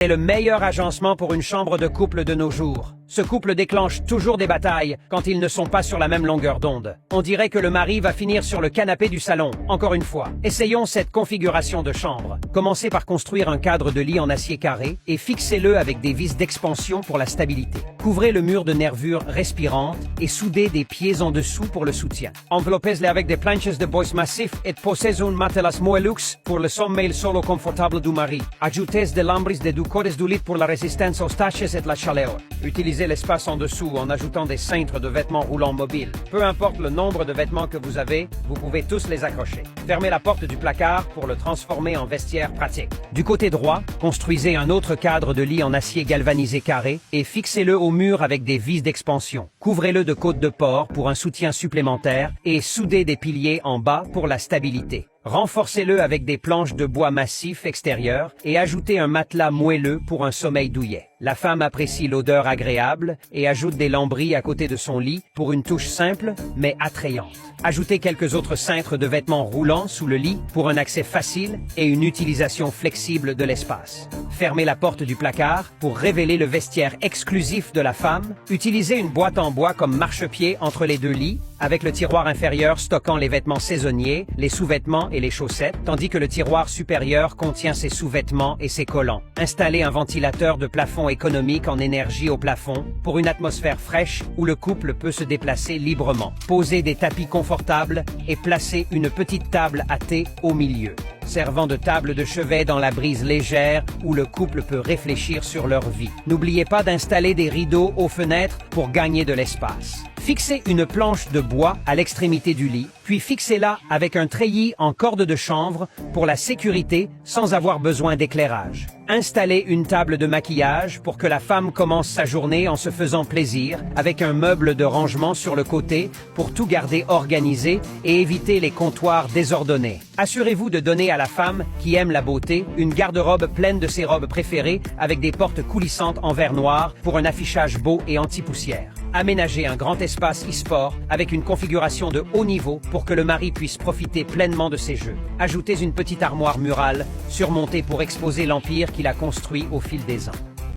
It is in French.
C'est le meilleur agencement pour une chambre de couple de nos jours. Ce couple déclenche toujours des batailles quand ils ne sont pas sur la même longueur d'onde. On dirait que le mari va finir sur le canapé du salon, encore une fois. Essayons cette configuration de chambre. Commencez par construire un cadre de lit en acier carré et fixez-le avec des vis d'expansion pour la stabilité. Couvrez le mur de nervures respirantes et soudez des pieds en dessous pour le soutien. Enveloppez-les avec des planches de bois massifs et posez un matelas moellux pour le sommeil solo confortable du mari. Ajoutez des lambris de cordes du lit pour la résistance aux taches et la chaleur. Utilisez l'espace en dessous en ajoutant des cintres de vêtements roulants mobiles. Peu importe le nombre de vêtements que vous avez, vous pouvez tous les accrocher. Fermez la porte du placard pour le transformer en vestiaire pratique. Du côté droit, construisez un autre cadre de lit en acier galvanisé carré et fixez-le au mur avec des vis d'expansion. Couvrez-le de côtes de porc pour un soutien supplémentaire et soudez des piliers en bas pour la stabilité. Renforcez-le avec des planches de bois massif extérieur et ajoutez un matelas moelleux pour un sommeil douillet. La femme apprécie l'odeur agréable et ajoute des lambris à côté de son lit pour une touche simple mais attrayante. Ajoutez quelques autres cintres de vêtements roulants sous le lit pour un accès facile et une utilisation flexible de l'espace. Fermez la porte du placard pour révéler le vestiaire exclusif de la femme. Utilisez une boîte en bois comme marchepied entre les deux lits, avec le tiroir inférieur stockant les vêtements saisonniers, les sous-vêtements et les chaussettes, tandis que le tiroir supérieur contient ses sous-vêtements et ses collants. Installez un ventilateur de plafond économique en énergie au plafond pour une atmosphère fraîche où le couple peut se déplacer librement. Posez des tapis confortables et placez une petite table à thé au milieu, servant de table de chevet dans la brise légère où le couple peut réfléchir sur leur vie. N'oubliez pas d'installer des rideaux aux fenêtres pour gagner de l'espace. Fixez une planche de bois à l'extrémité du lit, puis fixez-la avec un treillis en corde de chanvre pour la sécurité sans avoir besoin d'éclairage. Installez une table de maquillage pour que la femme commence sa journée en se faisant plaisir, avec un meuble de rangement sur le côté pour tout garder organisé et éviter les comptoirs désordonnés. Assurez-vous de donner à la femme, qui aime la beauté, une garde-robe pleine de ses robes préférées avec des portes coulissantes en verre noir pour un affichage beau et anti-poussière. Aménagez un grand espace e-sport avec une configuration de haut niveau pour que le mari puisse profiter pleinement de ses jeux. Ajoutez une petite armoire murale surmontée pour exposer l'empire qu'il a construit au fil des ans.